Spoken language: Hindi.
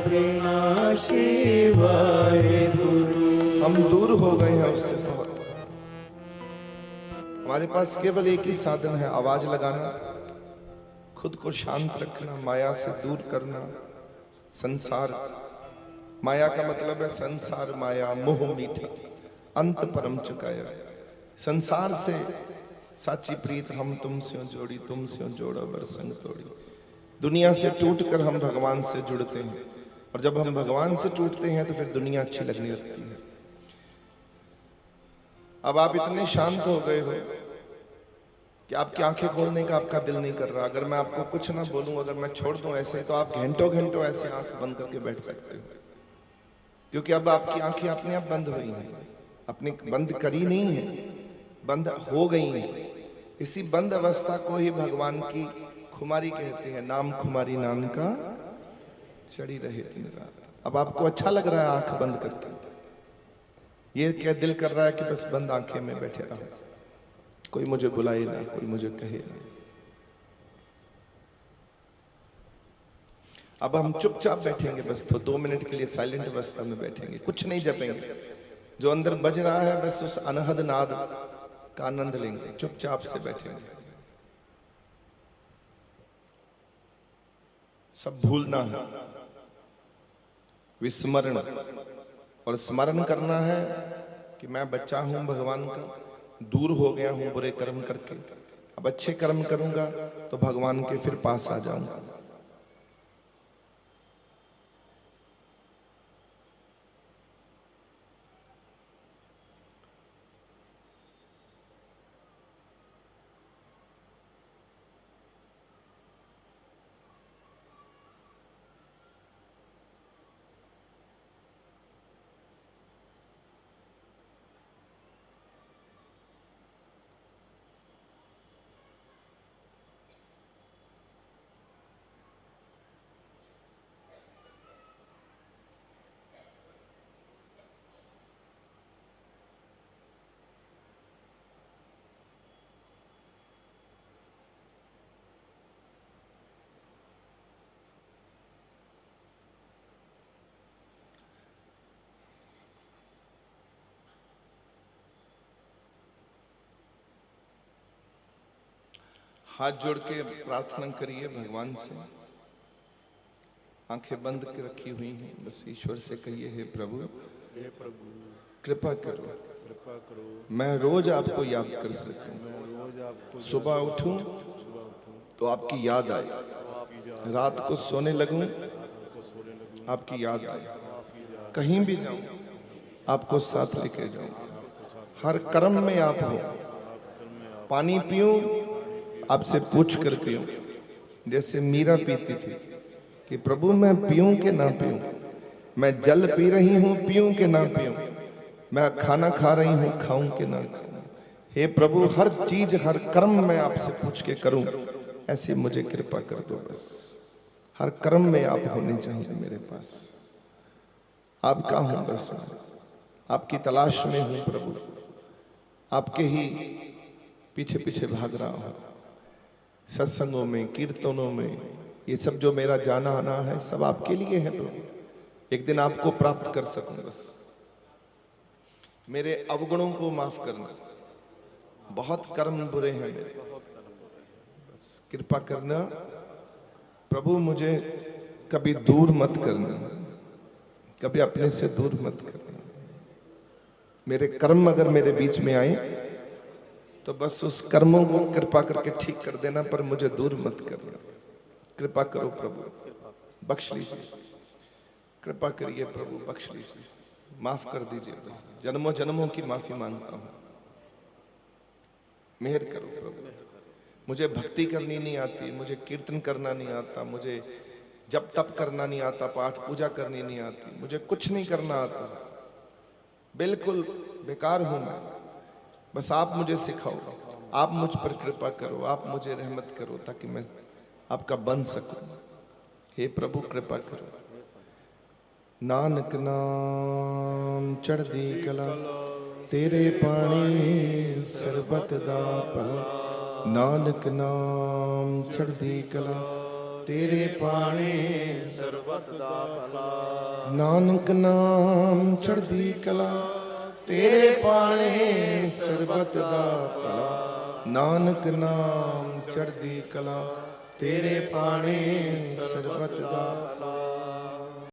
अविनाशी वाहेगुरु। हम दूर हो गए हैं उससे बहुत। हमारे पास केवल एक ही साधन है, आवाज लगाना, खुद को शांत रखना, माया से दूर करना। संसार, माया का मतलब है संसार, माया मोह मीठा अंत परम चुकाया। संसार से साची प्रीत हम तुमसे जोड़ी, तुमसे जोड़ा बर संग तोड़ी। दुनिया से टूटकर हम भगवान से जुड़ते हैं, और जब हम भगवान से टूटते हैं तो फिर दुनिया अच्छी लगने लगती है। अब आप इतने शांत हो गए हो कि आपकी आंखें खोलने का आपका दिल नहीं कर रहा। अगर मैं आपको कुछ ना बोलूं, अगर मैं छोड़ दूं ऐसे, तो आप घंटों घंटों ऐसे आंख बंद करके बैठ सकते हो, क्योंकि अब आपकी आंखें अपने आप बंद हुई हैं। अपने बंद करी नहीं है, बंद हो गई हैं। इसी बंद अवस्था को ही भगवान की खुमारी कहते हैं। नाम खुमारी नाम का चढ़ी रहे दिन रात। अब आपको अच्छा लग रहा है आंख बंद करके? ये क्या दिल कर रहा है कि बस बंद आंखें में बैठे रहो, कोई मुझे बुलाए ना, कोई मुझे कहे ना। अब हम चुपचाप बैठेंगे बस, तो 2 मिनट के लिए साइलेंट अवस्था में बैठेंगे, कुछ नहीं जपेंगे। जो अंदर बज रहा है बस उस अनहद नाद का आनंद लेंगे, चुपचाप से बैठेंगे। सब भूलना है, विस्मरण, और स्मरण करना है कि मैं बच्चा हूं भगवान का, दूर हो गया हूं बुरे कर्म करके, अब अच्छे कर्म करूंगा तो भगवान के फिर पास आ जाऊंगा। हाथ जोड़ के प्रार्थना करिए भगवान से। आंखें बंद के रखी हुई हैं, बस ईश्वर से कहिए, हे प्रभु कृपा करो, मैं रोज आपको याद कर सकूं। सुबह उठूं तो आपकी याद आए, रात को सोने लगूं आपकी याद आए, कहीं भी जाऊं आपको साथ लेके जाऊं, हर कर्म में आप हो। पानी पीऊं आपसे पूछ कर पीऊं, जैसे मीरा पीती थी कि प्रभु मैं पीऊं कि ना पीऊं, मैं जल पी रही हूं पीऊं कि ना पीऊं, मैं खाना खा रही हूं खाऊं कि ना खाऊं। हे प्रभु हर चीज हर कर्म में आपसे पूछ के करूं, ऐसी मुझे कृपा कर दो। बस हर कर्म में आप होने चाहिए मेरे पास, आपका हूं, बस आपकी तलाश में हूं प्रभु, आपके ही पीछे पीछे भाग रहा हूं। सत्संगों में, कीर्तनों में, ये सब जो मेरा जाना आना है सब आपके लिए है प्रभु, एक दिन आपको प्राप्त कर सकूं। बस मेरे अवगुणों को माफ करना, बहुत कर्म बुरे हैं मेरे, बस कृपा करना प्रभु, मुझे कभी दूर मत करना, कभी अपने से दूर मत करना। मेरे कर्म अगर मेरे बीच में आए तो बस उस कर्मों को कृपा करके ठीक कर देना, पर मुझे दूर मत करना। कृपा करो प्रभु, बख्श लीजिए, कृपा करिए प्रभु, बख्श लीजिए, माफ कर दीजिए। बस जन्मों जन्मों की माफी मांगता हूं, मेहर करो प्रभु। मुझे भक्ति करनी नहीं आती, मुझे कीर्तन करना नहीं आता, मुझे जप तप करना नहीं आता, पाठ पूजा करनी नहीं आती, मुझे कुछ नहीं करना आता, बिल्कुल बेकार हूं मैं। बस आप मुझे सिखाओ, आप मुझ पर कृपा करो, आप मुझे रहमत करो ताकि मैं आपका बन सकूं। हे प्रभु कृपा करो। नानक नाम चढ़दी कला, तेरे पानी सरबत दा भला। नानक नाम चढ़दी कला, ਤੇਰੇ ਪਾਣੇ ਸਰਬਤ ਦਾ ਭਲਾ। ਨਾਨਕ ਨਾਮ ਚੜ੍ਹਦੀ ਕਲਾ ਤੇਰੇ ਪਾਣੇ ਸਰਬਤ ਦਾ ਭਲਾ। ਨਾਨਕ ਨਾਮ ਚੜ੍ਹਦੀ ਕਲਾ ਤੇਰੇ ਪਾਣੇ ਸਰਬਤ ਦਾ ਭਲਾ।